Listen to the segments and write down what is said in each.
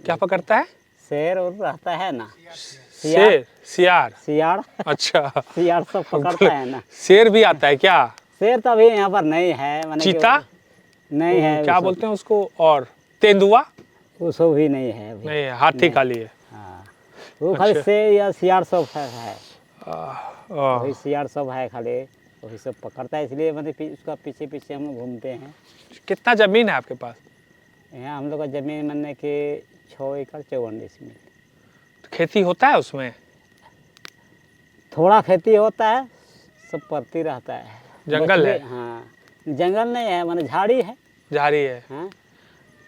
क्या पकड़ता है? शेर और रहता है ना, शेर, सियार। सियाड़। अच्छा, सियाड़ सब पकड़ता है ना। शेर भी आता है क्या? शेर तो अभी यहाँ पर नहीं है, माने चीता नहीं है। क्या बोलते हैं उसको? और तेंदुआ वो सब भी नहीं है अभी। नहीं है, हाथी खाली है। हाँ, वो खाली अच्छा। शेर या सियाड़ सब है। आ, वही सियाड़ सब है खाली, वही सब पकड़ता है, इसलिए मतलब उसका पीछे पीछे हम लोग घूमते हैं। कितना जमीन है आपके पास? यहाँ हम लोग का ज़मीन माने कि 6 एकड़ 54 डिसमिल। खेती होता है उसमें? थोड़ा खेती होता है, सब पड़ती रहता है। जंगल है? हाँ, जंगल नहीं है, माने झाड़ी है। झाड़ी है? हाँ,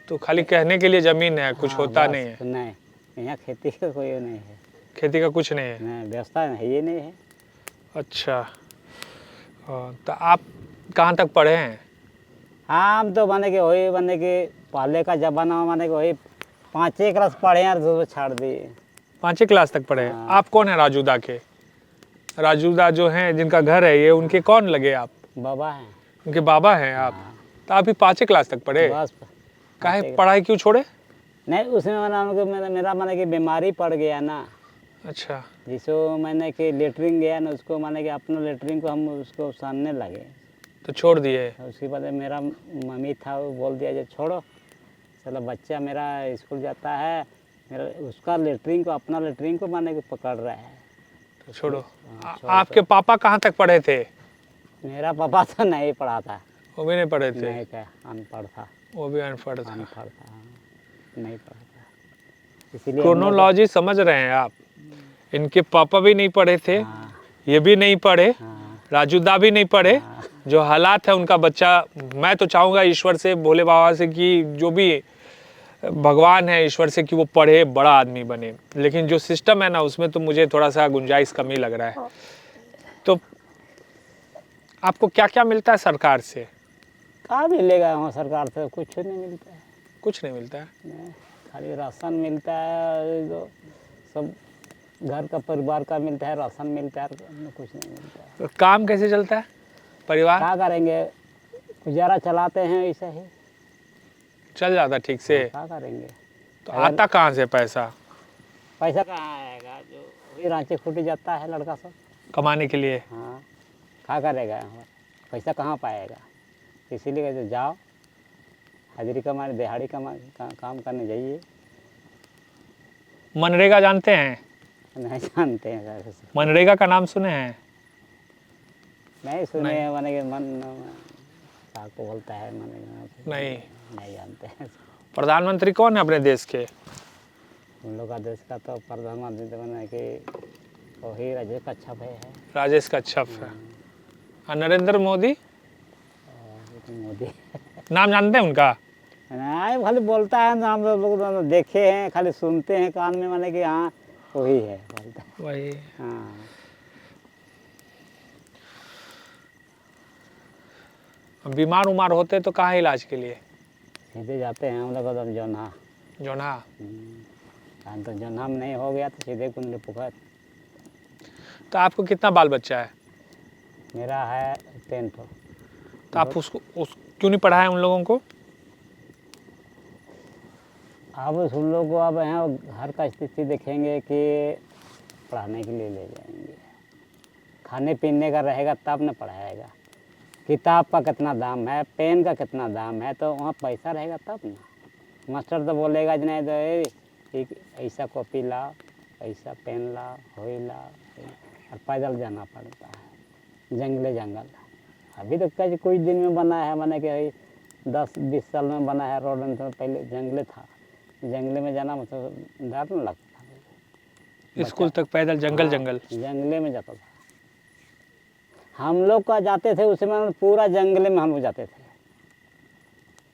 तो खाली कहने के लिए जमीन है, कुछ हाँ, होता बस, नहीं है? नहीं, यहाँ खेती का कोई नहीं है। खेती का कुछ नहीं है? नहीं, व्यवस्था है ये नहीं है। अच्छा। तो आप कहाँ तक पढ़े हैं? हाँ, हम तो माने कि वही माने कि पहले का ज़माना में माने कि वही 5 क्लास पढ़े हैं और छोड़ दिए। 5वीं क्लास तक पढ़े हैं? हाँ। आप कौन है राजूदा के? राजूदा जो हैं जिनका घर है ये, उनके कौन लगे आप? बाबा हैं। उनके बाबा हैं आप? हाँ, तो आप भी 5वीं क्लास तक पढ़े? बस। काहे पढ़ाई क्यों छोड़े? नहीं, उसमें मेरा माने कि बीमारी पड़ गया ना, अच्छा। जिसको मैंने कि लेटरिन गया ना, उसको माने कि अपना लेटरिन को हम उसको सानने लगे, तो छोड़ दिए? उसके बाद मेरा मम्मी था, वो बोल दिया जो छोड़ो, चलो बच्चा मेरा स्कूल जाता है, मेरा उसका लेटरिन को अपना लेटरिन को माने कि पकड़ रहा है, तो छोड़ो। छोड़ आपके पापा कहाँ तक पढ़े थे? मेरा पापा तो नहीं पढ़ा था। वो भी नहीं पढ़े थे? नहीं था, अनपढ़ था। वो भी अनपढ़ था। अनपढ़ था, हाँ, नहीं पढ़ा था, इसीलिए क्रोनोलॉजी समझ रहे हैं आप? इनके पापा भी नहीं पढ़े थे, हाँ, ये भी नहीं पढ़े, हाँ, राजूदा भी नहीं पढ़े। हाँ, जो हालात है उनका बच्चा, मैं तो चाहूँगा ईश्वर से, भोले बाबा से कि जो भी भगवान है ईश्वर से कि वो पढ़े, बड़ा आदमी बने। लेकिन जो सिस्टम है ना उसमें तो मुझे थोड़ा सा गुंजाइश कमी लग रहा है। तो आपको क्या क्या मिलता है सरकार से? कहाँ मिलेगा वहाँ सरकार से? कुछ नहीं मिलता है। कुछ नहीं मिलता है? नहीं, खाली राशन मिलता है, जो सब घर का परिवार का मिलता है, राशन मिलता है, कुछ नहीं मिलता है। तो काम कैसे चलता है परिवार? क्या करेंगे, गुजारा चलाते हैं ऐसे ही, चल जाता ठीक से? क्या करेंगे। तो आता कहाँ से पैसा? पैसा कहाँ आएगा, जो वही रांची खूटी जाता है लड़का सब कमाने के लिए? हाँ, क्या करेगा, पैसा कहाँ पाएगा। इसीलिए जो जाओ हाजिरी कमाने, दिहाड़ी काम करने जाइए। मनरेगा जानते हैं? नहीं जानते हैं सर। मनरेगा का नाम सुने हैं? नहीं सुने हैं, माने कि मन साग को बोलता है, माने नहीं जानते हैं। प्रधानमंत्री कौन है अपने देश के? हम लोग का देश का तो प्रधानमंत्री बना कि वही राजेश कच्छप है। राजेश कच्छप है। और नरेंद्र मोदी? मोदी नाम जानते हैं उनका? नहीं, खाली बोलता है ना, हम लोग तो देखे हैं, खाली सुनते हैं कान में, माने कि हाँ वही है, बोलता है वही। हाँ। बीमार उमार होते तो कहाँ इलाज के लिए? सीधे जाते हैं हम लोग तो जोन्हा। जोन्हा? तो जोन्हा में नहीं हो गया तो सीधे कुंडली पुखर। तो आपको कितना बाल बच्चा है? मेरा है 10 तो। तो आप क्यों नहीं पढ़ाए उन लोगों को? अब उन लोगों को अब यहाँ घर का स्थिति देखेंगे कि पढ़ाने के लिए ले जाएंगे, खाने पीने का रहेगा तब न पढ़ाएगा। किताब का कितना दाम है, पेन का कितना दाम है, तो वहाँ पैसा रहेगा तब ना। मास्टर तो बोलेगा नहीं तो ऐसा कॉपी लाओ, ऐसा पेन लाओ, होई लाओ, और पैदल जाना पड़ता है जंगल। अभी तो कुछ दिन में बना है, माने कि 10-20 साल में बना है रोड, तो पहले जंगले था, जंगले में जाना मतलब डर न लगता था। स्कूल तक पैदल जंगले में जाता था हम लोग का, जाते थे उसमें पूरा जंगले में हम लोग जाते थे,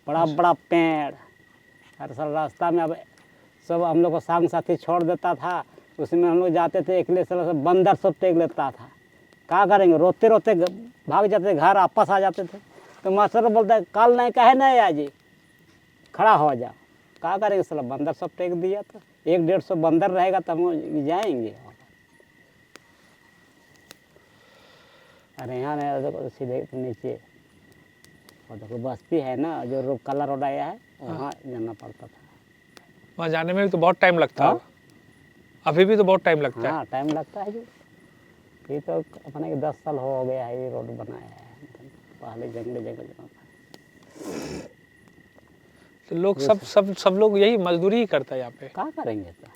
बड़ा बड़ा पेड़ हर साल रास्ता में। अब सब हम लोग को संग साथी छोड़ देता था, उसमें हम लोग जाते थे, अकेले से बंदर सब टेक लेता था। क्या करेंगे, रोते रोते भाग जाते, घर वापस आ जाते थे। तो मास्टर बोलता है कल नहीं कहे नहीं आज खड़ा हो जाओ। क्या करेंगे, साला बंदर सब टेक दिया था, 100-150 बंदर रहेगा तो हम जाएंगे। अरे यहाँ नहीं, सीधे नीचे और देखो बस्ती है ना, जो काला रोड आया है, वहाँ जाना पड़ता था। वहाँ जाने में भी तो बहुत टाइम लगता हाँ? होगा, अभी भी तो बहुत टाइम लगता है। हाँ टाइम लगता है जी। ये तो अपने के 10 साल हो गया है ये रोड बनाया है, पहले जंगल जगह जमा था। तो लोग सब लोग यही मजदूरी ही करता है यहाँ पे। क्या करेंगे तो,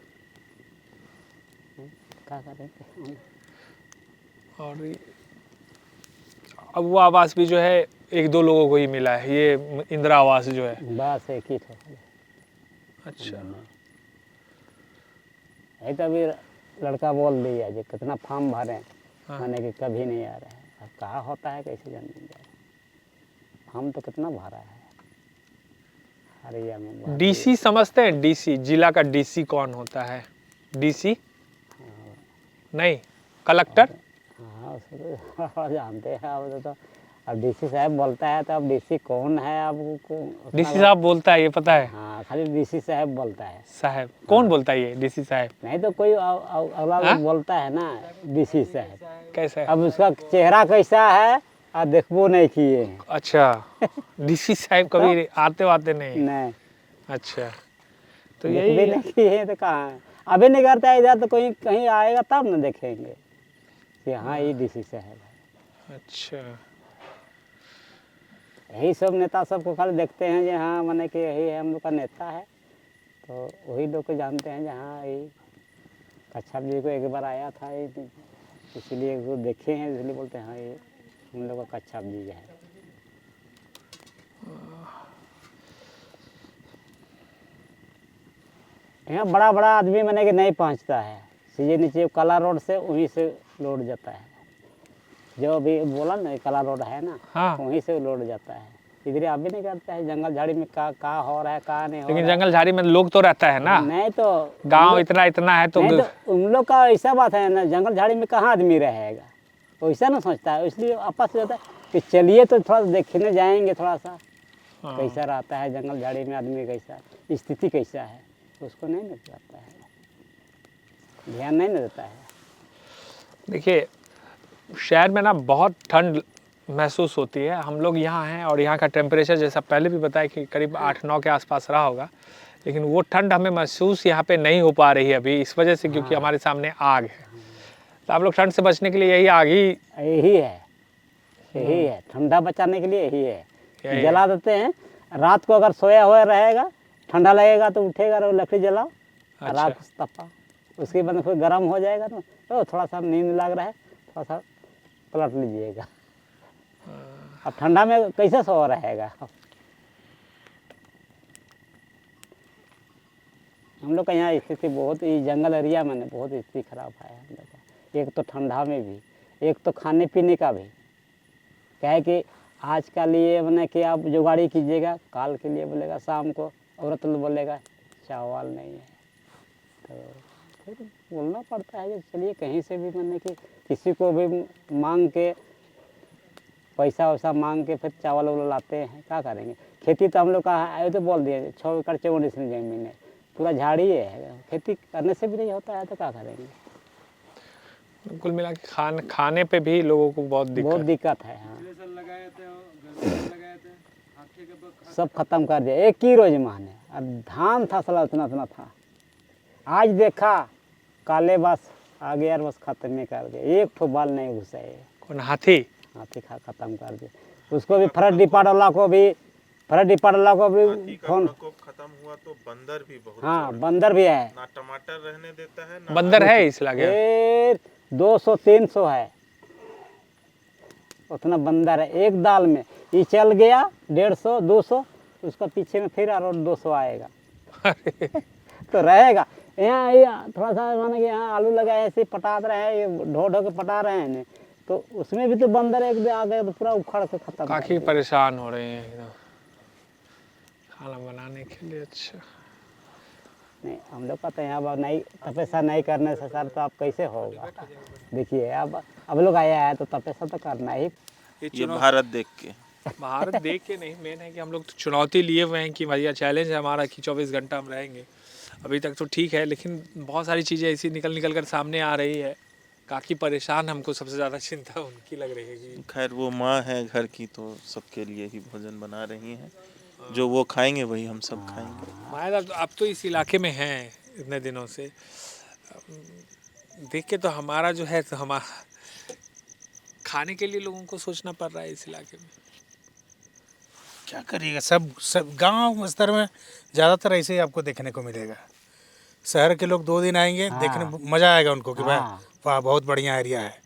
क्या करेंगे। और अब वो आवास भी जो है 1-2 लोगों को ही मिला है, ये इंदिरा आवास जो है। बस एक ही ठो अच्छा, है। तो अभी लड़का बोल दिया जो कितना फॉर्म भरे, हाँ। मैंने कि कभी नहीं आ रहा है। अब कहाँ होता है कैसे जानेंगे, हम तो कितना भरा है हरिया में भर डीसी समझते हैं? डीसी, जिला का डीसी कौन होता है? डीसी नहीं, कलेक्टर। दिए। हाँ उसको जानते हैं अब तो अब डीसी साहब बोलता है तो अब डीसी कौन है अब उतना डीसी साहब बोलता है, ये पता है? हाँ खाली डीसी साहब बोलता है। साहब कौन बोलता है ये डीसी साहब? नहीं तो कोई अगला हाँ? लोग बोलता है ना डीसी साहब। कैसे है? अब उसका चेहरा कैसा है और देखबो नहीं किए हैं। अच्छा, डीसी साहब कभी आते नहीं? नहीं अच्छा, तो देख यही भी नहीं किए तो कहाँ है? अभी नहीं करता है इधर तो कोई कहीं आएगा तब ना देखेंगे कि हाँ ये डीसी साहब है। अच्छा, यही सब नेता सबको खाली देखते हैं जो हाँ माने कि यही है हम लोग का नेता है, तो वही लोग को जानते हैं जहाँ ये कच्छप जी को एक बार आया था ये, इसलिए वो देखे हैं इसलिए बोलते हैं हाँ ये हम लोग का कच्छप जी है। यहाँ बड़ा बड़ा आदमी माने कि नहीं पहुँचता है, सीधे नीचे कला रोड से वहीं से लौट जाता है। जो अभी बोला ना कला रोड है ना, हाँ। वहीं से लौट जाता है। इधर आप भी नहीं करता है, जंगल झाड़ी में का हो रहा है का नहीं हो लेकिन रहा है। जंगल झाड़ी में लोग तो रहता है ना, नहीं तो गांव इतना है तो नहीं तो उन लोग का ऐसा बात है ना, जंगल झाड़ी में कहाँ आदमी रहेगा, वैसा ना सोचता है। इसलिए आपस में रहता है कि चलिए तो थोड़ा देखने जाएंगे थोड़ा सा हाँ। कैसा रहता है जंगल झाड़ी में आदमी, कैसा स्थिति कैसा है, उसको नहीं नजर आता है, ध्यान नहीं देता है। देखिए शहर में ना बहुत ठंड महसूस होती है। हम लोग यहाँ हैं और यहाँ का टेम्परेचर जैसा पहले भी बताया कि करीब 8-9 के आसपास रहा होगा, लेकिन वो ठंड हमें महसूस यहाँ पे नहीं हो पा रही है अभी, इस वजह से क्योंकि हमारे सामने आग है। तो आप लोग ठंड से बचने के लिए यही आग ही यही है ठंडा बचाने के लिए यही यही है। जला देते हैं, रात को अगर सोया हुआ रहेगा ठंडा लगेगा तो उठेगा और लकड़ी जलाओ, रात को तपा, उसके बाद फिर गर्म हो जाएगा ना, तो थोड़ा सा नींद लग रहा है थोड़ा सा पलट लीजिएगा। अब ठंडा में कैसे सो रहेगा। हम लोग का यहाँ स्थिति बहुत ही जंगल एरिया में बहुत स्थिति खराब है हम लोग का। एक तो ठंडा में भी, एक तो खाने पीने का भी। क्या है कि आज का लिए मैंने कि आप जुगाड़ी कीजिएगा, काल के लिए बोलेगा शाम को औरत लोग बोलेगा चावल नहीं है, तो फिर बोलना पड़ता है कि चलिए कहीं से भी मैंने कि किसी को भी मांग के पैसा वैसा मांग के फिर चावल वावल लाते हैं। क्या करेंगे, खेती तो हम लोग का आए तो बोल दिए 6 एकड़ 54 ज़मीन है, पूरा झाड़ी है, खेती करने से भी नहीं होता है तो क्या करेंगे। कुल मिला के खाने पे भी लोगों को बहुत दिक्कत है। हाँ सब खत्म कर दिया, एक ही रोज माने, और धान था साला उतना था, आज देखा काले बस आ गया बस खत्म ही कर दिया, एक ठो बाल नहीं घुसा है। कौन? हाथी खत्म कर दिया उसको भी। फरक डिपार्ट वाला को भी फोन खत्म हुआ तो बंदर भी बहुत। हाँ बंदर भी है, ना टमाटर रहने देता है ना। बंदर है इस इलाके में? 200-300 है उतना बंदर है एक दाल में। ये चल गया 150-200, उसका पीछे में फिर और 200 आएगा। तो रहेगा यहाँ थोड़ा सा माने कि यहाँ आलू लगाए ऐसे पटा रहे हैं, ये ढो के पटा रहे हैं, तो उसमें भी तो बंदर एक दिन आ गए तो पूरा उखड़ के खत्म। काफी परेशान हो रहे हैं एकदम खाना बनाने के लिए। अच्छा नहीं हम लोग का तो यहाँ नहीं तपस्या नहीं करने से सर तो आप कैसे होगा। देखिए अब लोग आया है तो तपस्या तो करना ही। ये भारत देख के नहीं, मेन है कि हम लोग तो चुनौती लिए हुए हैं कि भैया चैलेंज है हमारा कि 24 घंटा हम रहेंगे। अभी तक तो ठीक है, लेकिन बहुत सारी चीज़ें ऐसी निकल कर सामने आ रही है। काफ़ी परेशान हमको सबसे ज़्यादा चिंता उनकी लग रही है कि खैर वो माँ है घर की तो सबके लिए ही भोजन बना रही हैं। जो वो खाएंगे वही हम सब खाएंगे। माया अब तो इस इलाके में हैं इतने दिनों से, देख के तो हमारा जो है तो हमारा खाने के लिए लोगों को सोचना पड़ रहा है इस इलाके में। क्या करिएगा, सब गांव स्तर में ज़्यादातर ऐसे ही आपको देखने को मिलेगा। शहर के लोग 2 दिन आएंगे, देखने मज़ा आएगा उनको कि भाई वाह बहुत बढ़िया एरिया है।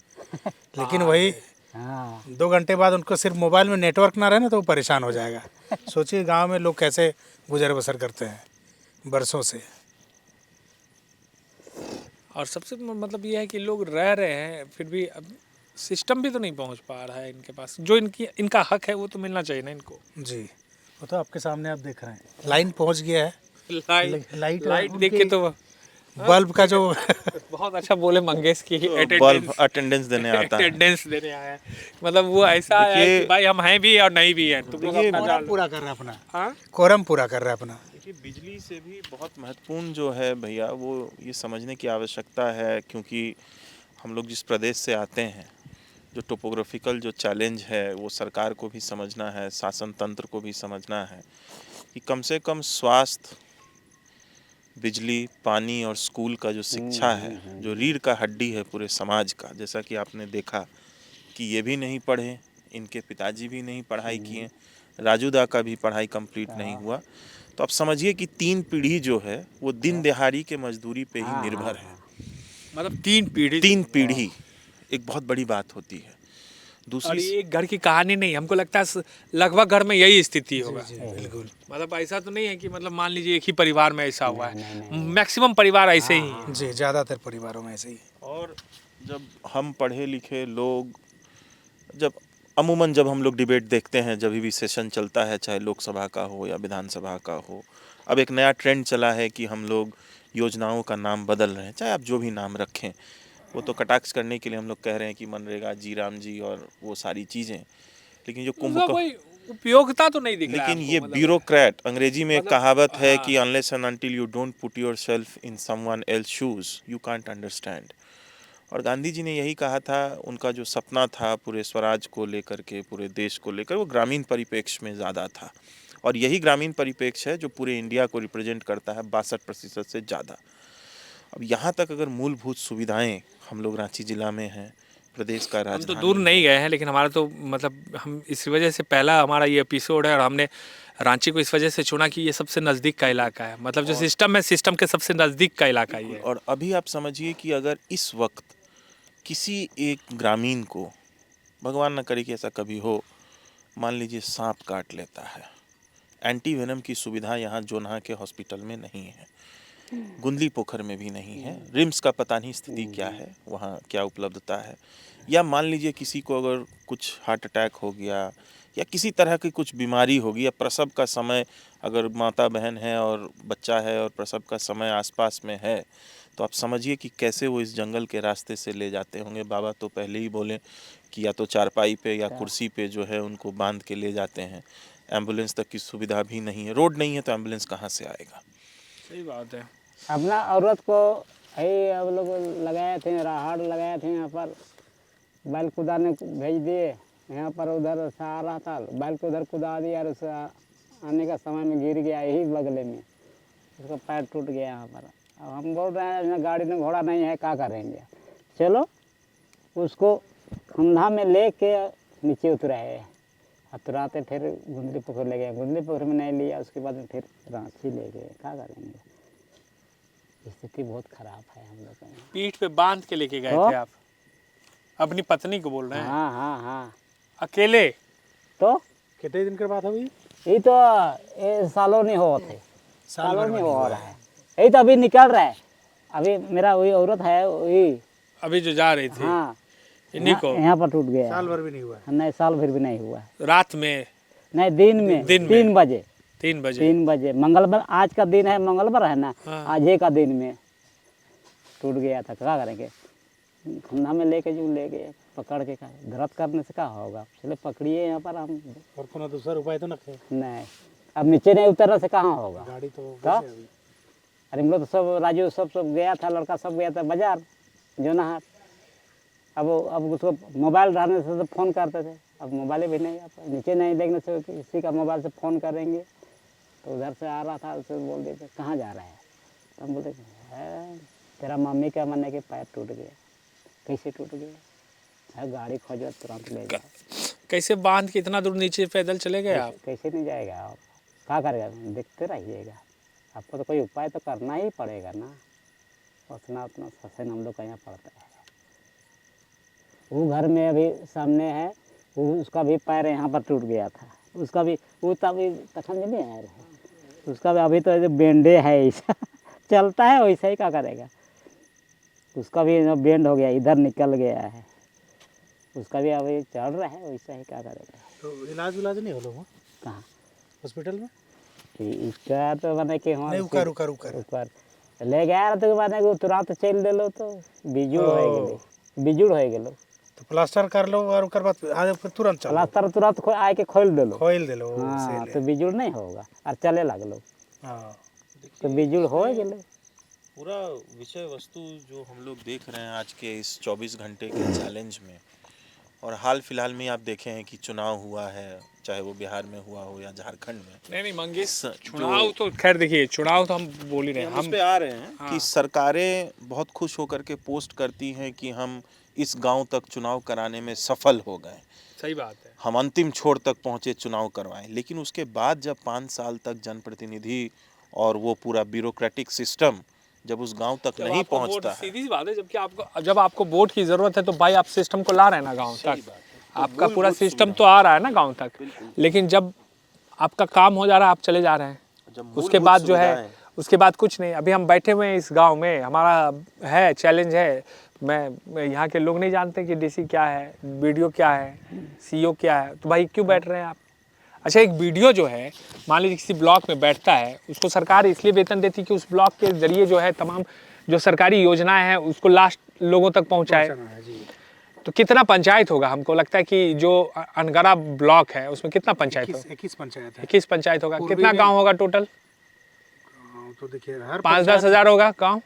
लेकिन वही हाँ 2 घंटे बाद उनको सिर्फ मोबाइल में नेटवर्क ना रहे ना तो वो परेशान हो जाएगा। सोचिए गांव में लोग कैसे गुजर बसर करते हैं बरसों से। और सबसे मतलब ये है कि लोग रह रहे हैं फिर भी अब सिस्टम भी तो नहीं पहुंच पा रहा है इनके पास, जो इनका हक है वो तो मिलना चाहिए ना इनको। जी, वो तो आपके सामने आप देख रहे हैं, लाइन पहुंच गया है। लाइट देख के तो बल्ब का जो बहुत अच्छा बोले मंगेश की बल्ब अटेंडेंस देने आता है। अटेंडेंस देने आया है, मतलब वो ऐसा है कि भाई हम हैं भी और नहीं भी हैं, तुम लोग अपना कोरम पूरा कर रहा है अपना। हाँ कोरम पूरा कर रहा है अपना। देखिए बिजली से भी बहुत महत्वपूर्ण जो है भैया, वो ये समझने की आवश्यकता है, क्योंकि हम लोग जिस प्रदेश से आते हैं, जो टोपोग्राफिकल जो चैलेंज है वो सरकार को भी समझना है, शासन तंत्र को भी समझना है कि कम से कम स्वास्थ्य, बिजली, पानी और स्कूल का जो शिक्षा है, जो रीढ़ का हड्डी है पूरे समाज का, जैसा कि आपने देखा कि ये भी नहीं पढ़े, इनके पिताजी भी नहीं पढ़ाई किए, राजू दा का भी पढ़ाई कंप्लीट नहीं हुआ, तो आप समझिए कि 3 पीढ़ी जो है वो दिन दिहाड़ी के मजदूरी पे ही निर्भर है। मतलब 3 पीढ़ी, 3 पीढ़ी एक बहुत बड़ी बात होती है। और दूसरी ये एक घर की कहानी नहीं, हमको लगता है लगभग घर में यही स्थिति होगा। बिल्कुल। मतलब ऐसा तो नहीं है कि मतलब मान लीजिए एक ही परिवार में ऐसा हुआ है, मैक्सिमम परिवार ऐसे ही हैं। जी, ज़्यादातर परिवारों में ऐसे ही। और जब हम पढ़े लिखे लोग, जब हम लोग डिबेट देखते हैं, जब भी सेशन चलता है, चाहे लोकसभा का हो या विधानसभा का हो, अब एक नया ट्रेंड चला है कि हम लोग योजनाओं का नाम बदल रहे हैं, चाहे आप जो भी नाम रखें, वो तो कटाक्ष करने के लिए हम लोग कह रहे हैं कि मनरेगा, जी राम जी और वो सारी चीज़ें, लेकिन जो उसका कोई उपयोगिता तो नहीं दिख रहा है लेकिन हमको, ये मतलब ब्यूरोक्रेट, अंग्रेजी में एक मतलब, कहावत है हाँ। कि unless and until you don't put yourself in someone else shoes you can't understand. और गांधी जी ने यही कहा था, उनका जो सपना था पूरे स्वराज को लेकर के, पूरे देश को लेकर, वो ग्रामीण परिप्रेक्ष्य में ज़्यादा था, और यही ग्रामीण परिप्रेक्ष्य है जो पूरे इंडिया को रिप्रेजेंट करता है 62% से ज़्यादा। अब यहाँ तक अगर मूलभूत सुविधाएं, हम लोग रांची जिला में हैं, प्रदेश का हम तो राजधानी दूर नहीं गए हैं, लेकिन हमारा तो मतलब हम इस वजह से पहला हमारा ये एपिसोड है, और हमने रांची को इस वजह से चुना कि ये सबसे नज़दीक का इलाका है, मतलब जो सिस्टम है, सिस्टम के सबसे नज़दीक का इलाका ये है। और अभी आप समझिए कि अगर इस वक्त किसी एक ग्रामीण को, भगवान न करे कि ऐसा कभी हो, मान लीजिए सांप काट लेता है, एंटीवेनम की सुविधा यहाँ जोन्हा के हॉस्पिटल में नहीं है, गुंदली पोखर में भी नहीं है, रिम्स का पता नहीं स्थिति क्या है, वहाँ क्या उपलब्धता है, या मान लीजिए किसी को अगर कुछ हार्ट अटैक हो गया या किसी तरह की कुछ बीमारी होगी, या प्रसव का समय, अगर माता बहन है और बच्चा है और प्रसव का समय आसपास में है, तो आप समझिए कि कैसे वो इस जंगल के रास्ते से ले जाते होंगे। बाबा तो पहले ही बोले कि या तो चारपाई पे या कुर्सी पे जो है उनको बांध के ले जाते हैं, एम्बुलेंस तक की सुविधा भी नहीं है, रोड नहीं है तो एम्बुलेंस कहाँ से आएगा। सही बात है। अपना औरत को यही अब लोग लगाए थे, राहड़ लगाए थे यहाँ पर, बैल कुदाने भेज दिए, यहाँ पर उधर से आ रहा था, बैल को उधर कुदा दिया, और उसे आने का समय में गिर गया यही बगले में, उसका पैर टूट गया यहाँ पर। अब हम बोल रहे हैं ना गाड़ी में घोड़ा नहीं है, क्या करेंगे, चलो उसको कंधा में ले के नीचे उतराए, उतराते फिर गुंदली पोखर ले गए, गुंदली पोखर में नहीं लिया, उसके बाद में फिर रांची ले गए, क्या करेंगे, स्थिति बहुत खराब है हम लोग का। पीठ पे बांध के लेके गए थे आप, अपनी पत्नी को बोल रहे हैं? हाँ हाँ हाँ। अकेले? तो कितने दिन के बाद हुई? ये तो ये सालों नहीं हो थे, सालों नहीं हो रहा है, यही तो अभी निकल रहा है, अभी मेरा वही औरत है वही अभी जो जा रही थी? हाँ, इन्हीं को यहाँ पर टूट गया, साल भर भी नहीं हुआ? नहीं साल भर भी नहीं हुआ, रात में? नहीं दिन में, 3 बजे, 3 बजे, 3 बजे, मंगलवार, आज का दिन है, मंगलवार है ना, हाँ। आज ही का दिन में टूट गया था, क्या करेंगे, खंधा में लेके जो ले गए, पकड़ के, दर्द करने से क्या होगा, चले पकड़िए यहाँ पर हम, और कोनो दूसरा उपाय तो नहीं, अब नीचे नहीं उतरने से कहाँ होगा, गाड़ी तो अरे हम लोग तो सब राजू सब गया था, लड़का सब गया था बाजार जोनाहाट, अब उसको मोबाइल रहने से तो फ़ोन करते थे, अब मोबाइल भी नहीं आता, नीचे नहीं देखने से किसी का मोबाइल से फ़ोन करेंगे तो उधर से आ रहा था, उसे बोल दिया कहाँ जा रहा है, तो हम बोले है तेरा मम्मी का मरने के पैर टूट गया। कैसे टूट गया? है गाड़ी खोजो तुरंत ले जाओ। कैसे बांध के इतना दूर नीचे पैदल चले गए आप? कैसे नहीं जाएगा आप? क्या करेगा? देखते रहिएगा, आपको तो कोई उपाय तो करना ही पड़ेगा ना। उतना शासन हम लोग का यहाँ पड़ता है। वो घर में अभी सामने है, वो उसका भी पैर यहाँ पर टूट गया था, उसका भी वो तभी तखन नहीं आया रहे, उसका भी अभी तो ऐसे बेंडे है ऐसा चलता है वैसा ही, क्या करेगा? उसका भी बेंड हो गया, इधर निकल गया है, उसका भी अभी चढ़ रहा है वैसा ही, क्या करेगा? तो इलाज नहीं हो लोग कहाँ हॉस्पिटल में? इसका तो मैंने कि हाँ ऊपर ले गया तो मैंने कि तुरंत चल दिलो तो बिजुड़ हो गेलो तो प्लास्टर कर लो और ओकर बाद आगे फिर तुरंत चलो। प्लास्टर तुरंत आए के खोल दिलो हाँ, तो बिजुड़ नहीं होगा और चले लगलो हाँ। तो बिजुड़ हो गेलो। पूरा विषय वस्तु जो हम लोग देख रहे हैं आज के इस 24 घंटे के चैलेंज में, और हाल फिलहाल में आप देखे हैं कि चुनाव हुआ है, चाहे वो बिहार में हुआ हो या झारखंड में। नहीं मंगेश, चुनाव तो खैर देखिए, चुनाव तो हम बोल ही रहे हैं, हम उस पे आ रहे हैं कि सरकारें बहुत खुश होकर के पोस्ट करती हैं कि हम इस गांव तक चुनाव कराने में सफल हो गए, सही बात है, हम अंतिम छोर तक पहुंचे, चुनाव करवाएं। लेकिन उसके बाद जब 5 साल तक जनप्रतिनिधि और वो पूरा ब्यूरोक्रेटिक सिस्टम जब उस गांव तक नहीं पहुंचता है, सीधी सी बात है, जब आपको वोट की जरूरत है तो भाई आप सिस्टम को ला रहे हैं ना गांव तक, आपका पूरा सिस्टम तो आ रहा है ना गांव तक, लेकिन जब आपका काम हो जा रहा है आप चले जा रहे हैं, उसके बाद जो है उसके बाद कुछ नहीं। अभी हम बैठे हुए हैं इस गांव में, हमारा है चैलेंज है, मैं यहाँ के लोग नहीं जानते कि डीसी क्या है, बीडीओ क्या है, सीईओ क्या है, तो भाई क्यों बैठ रहे हैं आप? अच्छा, एक बीडीओ जो है मान लीजिए किसी ब्लॉक में बैठता है, उसको सरकार इसलिए वेतन देती है कि उस ब्लॉक के जरिए जो है तमाम जो सरकारी योजनाएं हैं उसको लास्ट लोगों तक पहुंचाए। तो कितना पंचायत होगा? हमको लगता है कि जो अनगरा ब्लॉक है उसमें कितना पंचायत होगा? 21 पंचायत होगा। कितना गांव होगा टोटल? तो देखिए हर 5-10 हज़ार होगा गांव,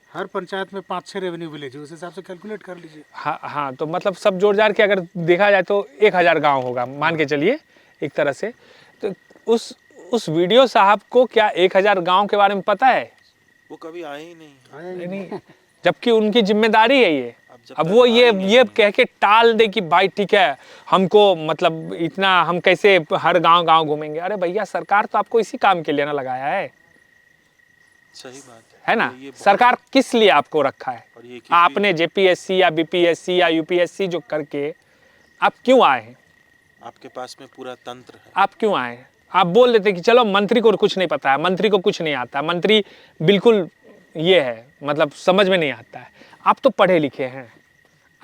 हर पंचायत में 5-6 रेवेन्यू विलेज, उस हिसाब से कैलकुलेट कर लीजिए। हाँ, तो मतलब सब जोड़ जाड़ के अगर देखा जाए तो 1000 गांव होगा, मान के चलिए एक तरह से। तो उस वीडियो साहब को क्या 1000 गांव के बारे में पता है? वो कभी आए ही नहीं, जबकि उनकी जिम्मेदारी है ये। अब वो ये कह के टाल दे कि भाई ठीक है, हमको मतलब इतना, हम कैसे हर गांव घूमेंगे। अरे भैया, सरकार तो आपको इसी काम के लिए ना लगाया है। सही बात है ना? सरकार किस लिए आपको रखा है? आपने जेपीएससी या बीपीएससी या यूपीएससी जो करके आप क्यों आए हैं? आपके पास में पूरा तंत्र है, आप क्यों आए हैं? आप बोल देते कि चलो मंत्री को कुछ नहीं पता है, मंत्री को कुछ नहीं आता, मंत्री बिल्कुल ये है, मतलब समझ में नहीं आता है। आप तो पढ़े लिखे हैं,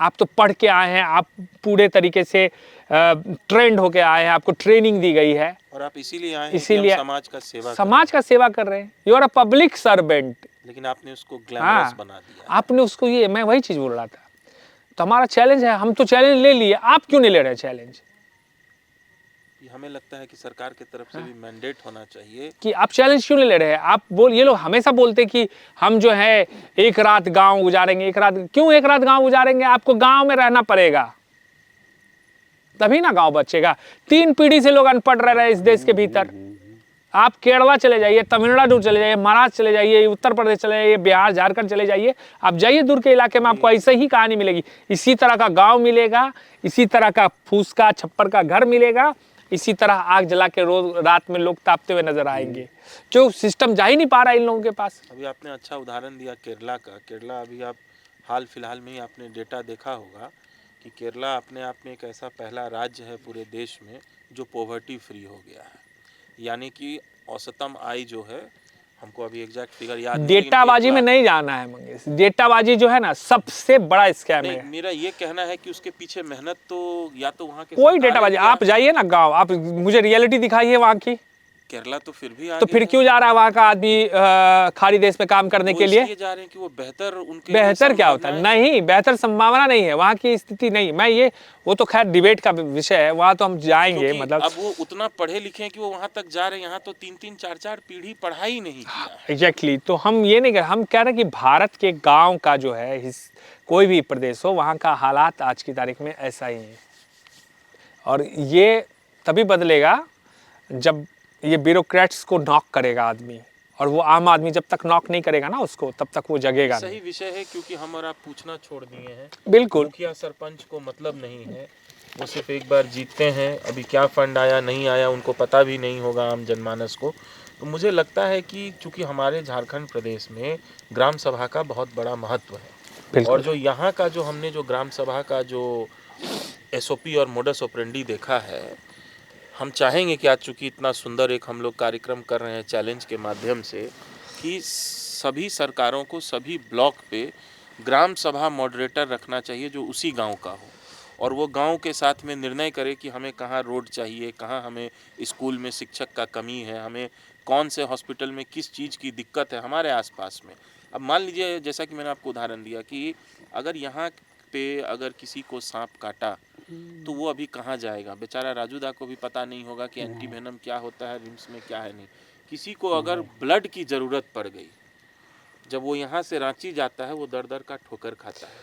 आप तो पढ़ के आए हैं, आप पूरे तरीके से ट्रेंड होके आए हैं, आपको ट्रेनिंग दी गई है और आप इसीलिए आए हैं कि हम समाज का सेवा कर रहे हैं। You are a public servant. लेकिन आपने उसको ग्लैमरस बना दिया। आपने उसको, ये मैं वही चीज बोल रहा था। तो हमारा चैलेंज है, हम तो चैलेंज ले लिए, आप क्यों नहीं ले रहे चैलेंज? हमें लगता है कि सरकार की तरफ से भी मैंडेट होना चाहिए कि आप चैलेंज क्यों नहीं ले रहे हैं? आप ये लोग हमेशा बोलते कि हम जो है एक रात गांव गुजारेंगे, एक रात क्यों एक रात गांव गुजारेंगे? आपको गांव में रहना पड़ेगा, तभी ना गांव बचेगा। 3 पीढ़ी से लोग अनपढ़ रह रहे हैं इस देश के भीतर। आप केरला चले जाइए, तमिलनाडु चले जाइए, महाराष्ट्र चले जाइए, उत्तर प्रदेश चले जाइए, बिहार झारखंड चले जाइए, आप जाइए दूर के इलाके में, आपको ऐसे ही कहानी मिलेगी। इसी तरह का गाँव मिलेगा, इसी तरह का फूस का छप्पर का घर मिलेगा, इसी तरह आग जला के रोज रात में लोग तापते हुए नजर आएंगे, जो सिस्टम जा ही नहीं पा रहा है इन लोगों के पास। अभी आपने अच्छा उदाहरण दिया केरला का। केरला अभी आप हाल फिलहाल में ही आपने डेटा देखा होगा कि केरला अपने आप में एक ऐसा पहला राज्य है पूरे देश में जो पॉवर्टी फ्री हो गया है। यानी कि औसतम आय जो है, हमको अभी एग्जैक्ट फिगर याद नहीं, डेटाबाजी में नहीं जाना है मंगेश। डेटाबाजी जो है ना सबसे बड़ा स्कैम है। मेरा ये कहना है कि उसके पीछे मेहनत तो या तो वहाँ के कोई डेटाबाजी, आप जाइए ना गांव, आप मुझे रियलिटी दिखाइए वहाँ की। केरला तो फिर भी तो फिर क्यों जा रहा है वहाँ का आदमी खाड़ी देश में काम करने के लिए? जा रहे हैं कि वो बेहतर क्या होता है? नहीं, बेहतर संभावना नहीं है, वहाँ की स्थिति नहीं। वो तो खैर डिबेट का विषय है, वहाँ तो हम जाएंगे। मतलब अब वो उतना पढ़े लिखे हैं कि वो वहाँ तक जा रहे हैं। यहाँ तो 3-3, 4-4 पीढ़ी पढ़ाई नहीं किया है। एग्जैक्टली। तो हम ये नहीं कह, हम कह रहे हैं कि भारत के गाँव का जो है, कोई भी प्रदेश हो, वहाँ का हालात आज की तारीख में ऐसा ही है। और ये तभी बदलेगा जब ये ब्यूरोक्रेट्स को नॉक करेगा आदमी, और वो आम आदमी जब तक नॉक नहीं करेगा ना उसको, तब तक वो जगेगा सही नहीं। विषय है, क्योंकि हम और आप पूछना छोड़ दिए हैं। बिल्कुल। मुखिया सरपंच को मतलब नहीं है, वो सिर्फ एक बार जीतते हैं, अभी क्या फंड आया नहीं आया उनको पता भी नहीं होगा आम जनमानस को। तो मुझे लगता है कि चूंकि हमारे झारखंड प्रदेश में ग्राम सभा का बहुत बड़ा महत्व है, बिल्कुल। और जो यहाँ का जो हमने जो ग्राम सभा का जो एसओपी और मोडस ऑपरेंडी देखा है, हम चाहेंगे कि आज चूँकि इतना सुंदर एक हम लोग कार्यक्रम कर रहे हैं चैलेंज के माध्यम से, कि सभी सरकारों को सभी ब्लॉक पे ग्राम सभा मॉडरेटर रखना चाहिए जो उसी गांव का हो, और वो गांव के साथ में निर्णय करे कि हमें कहाँ रोड चाहिए, कहाँ हमें स्कूल में शिक्षक का कमी है, हमें कौन से हॉस्पिटल में किस चीज़ की दिक्कत है हमारे आसपास में। अब मान लीजिए, जैसा कि मैंने आपको उदाहरण दिया कि अगर यहाँ पे अगर किसी को सांप काटा तो वो अभी कहाँ जाएगा, बेचारा राजूदा को भी पता नहीं होगा कि एंटी वेनम क्या होता है, रिम्स में क्या है नहीं। किसी को अगर ब्लड की ज़रूरत पड़ गई, जब वो यहाँ से रांची जाता है वो दर दर का ठोकर खाता है।